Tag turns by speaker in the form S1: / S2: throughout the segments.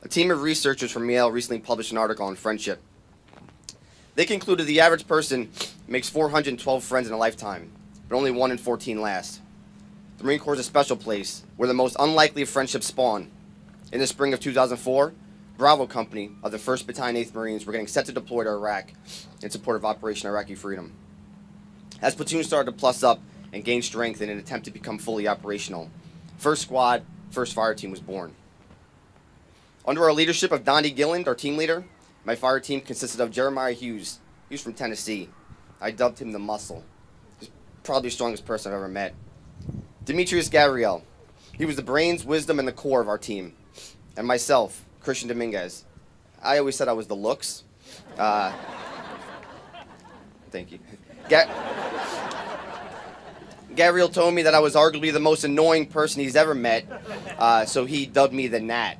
S1: A team of researchers from Yale recently published an article on friendship. They concluded the average person makes 412 friends in a lifetime, but only 1 in 14 last. The Marine Corps is a special place where the most unlikely of friendships spawn. In the spring of 2004, Bravo Company of the 1st Battalion 8th Marines were getting set to deploy to Iraq in support of Operation Iraqi Freedom. As platoons started to plus up and gain strength in an attempt to become fully operational, 1st Squad, 1st Fire Team was born. Under our leadership of Donnie Gilland, our team leader, my fire team consisted of Jeremiah Hughes. He was from Tennessee. I dubbed him the Muscle. He's probably the strongest person I've ever met. Dimitrios Gavriel. He was the brains, wisdom, and the core of our team. And myself, Christian Dominguez. I always said I was the looks. Thank you. Gabriel told me that I was arguably the most annoying person he's ever met, so he dubbed me the Gnat.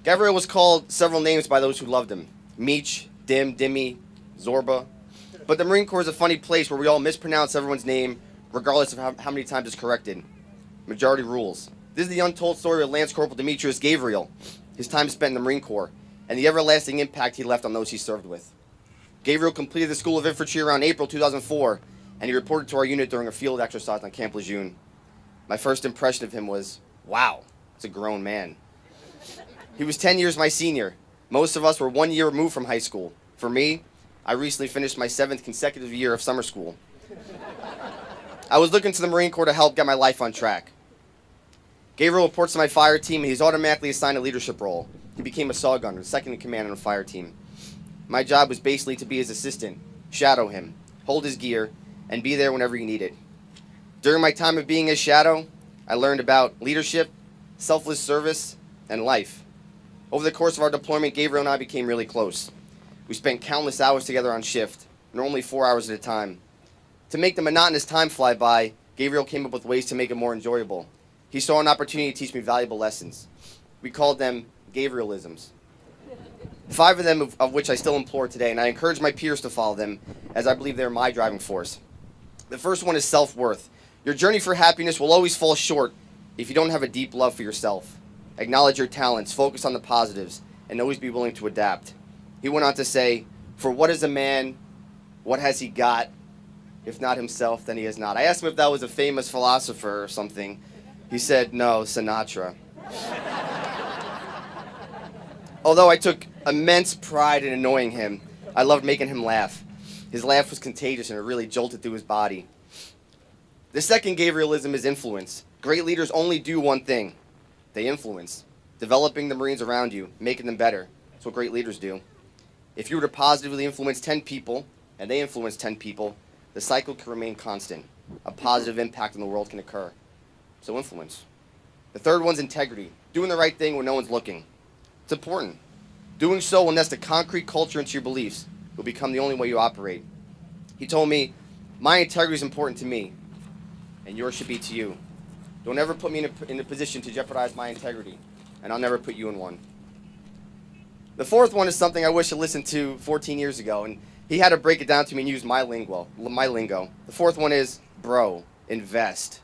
S1: Gabriel was called several names by those who loved him. Meech, Dim, Dimmy, Zorba. But the Marine Corps is a funny place where we all mispronounce everyone's name regardless of how many times it's corrected. Majority rules. This is the untold story of Lance Corporal Dimitrios Gavriel, his time spent in the Marine Corps, and the everlasting impact he left on those he served with. Gavriel completed the School of Infantry around April 2004, and he reported to our unit during a field exercise on Camp Lejeune. My first impression of him was, wow, it's a grown man. He was 10 years my senior. Most of us were 1 year removed from high school. For me, I recently finished my 7th consecutive year of summer school. I was looking to the Marine Corps to help get my life on track. Gabriel reports to my fire team, and he's automatically assigned a leadership role. He became a saw gunner, second in command on the fire team. My job was basically to be his assistant, shadow him, hold his gear, and be there whenever he needed. During my time of being his shadow, I learned about leadership, selfless service, and life. Over the course of our deployment, Gabriel and I became really close. We spent countless hours together on shift, normally 4 hours at a time. To make the monotonous time fly by, Gabriel came up with ways to make it more enjoyable. He saw an opportunity to teach me valuable lessons. We called them Gavrielisms. 5 of them of which I still employ today, and I encourage my peers to follow them, as I believe they're my driving force. The first one is self-worth. Your journey for happiness will always fall short if you don't have a deep love for yourself. Acknowledge your talents, focus on the positives, and always be willing to adapt. He went on to say, for what is a man, what has he got? If not himself, then he is not. I asked him if that was a famous philosopher or something. He said, no, Sinatra. Although I took immense pride in annoying him, I loved making him laugh. His laugh was contagious and it really jolted through his body. The second Gavrielism is influence. Great leaders only do one thing. They influence. Developing the Marines around you, making them better. That's what great leaders do. If you were to positively influence 10 people, and they influence 10 people, the cycle can remain constant. A positive impact on the world can occur. So influence. The third one's integrity. Doing the right thing when no one's looking. It's important. Doing so will nest a concrete culture into your beliefs. It will become the only way you operate. He told me, my integrity is important to me, and yours should be to you. Don't ever put me in a position to jeopardize my integrity, and I'll never put you in one. The fourth one is something I wish I listened to 14 years ago, and he had to break it down to me and use my lingo. The fourth one is, bro, invest.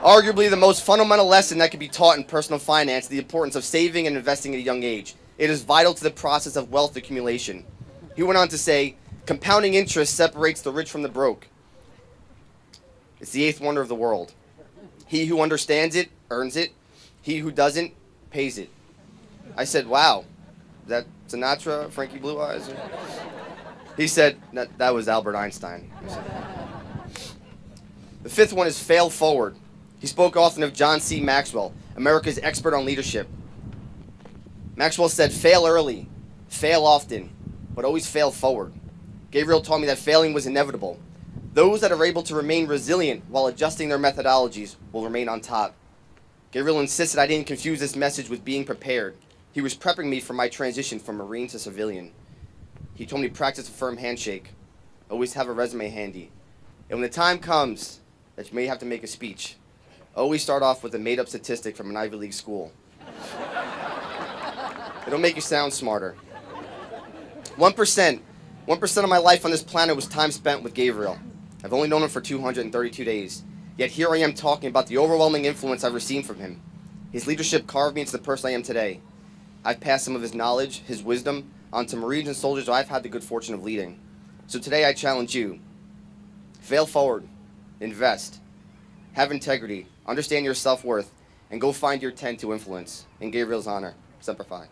S1: Arguably the most fundamental lesson that can be taught in personal finance is the importance of saving and investing at a young age. It is vital to the process of wealth accumulation. He went on to say, compounding interest separates the rich from the broke. It's the 8th wonder of the world. He who understands it, earns it. He who doesn't, pays it. I said, wow, is that Sinatra, Frankie Blue Eyes? He said, that was Albert Einstein. The 5th one is fail forward. He spoke often of John C. Maxwell, America's expert on leadership. Maxwell said, fail early, fail often, but always fail forward. Gabriel taught me that failing was inevitable. Those that are able to remain resilient while adjusting their methodologies will remain on top. Gabriel insisted I didn't confuse this message with being prepared. He was prepping me for my transition from Marine to civilian. He told me practice a firm handshake. Always have a resume handy. And when the time comes that you may have to make a speech, always start off with a made-up statistic from an Ivy League school. It'll make you sound smarter. 1% of my life on this planet was time spent with Gabriel. I've only known him for 232 days. Yet here I am talking about the overwhelming influence I've received from him. His leadership carved me into the person I am today. I've passed some of his knowledge, his wisdom, on to Marines and soldiers who I've had the good fortune of leading. So today I challenge you. Fail forward. Invest. Have integrity. Understand your self-worth. And go find your 10 to influence. In Gavriel's honor. Semper Fi.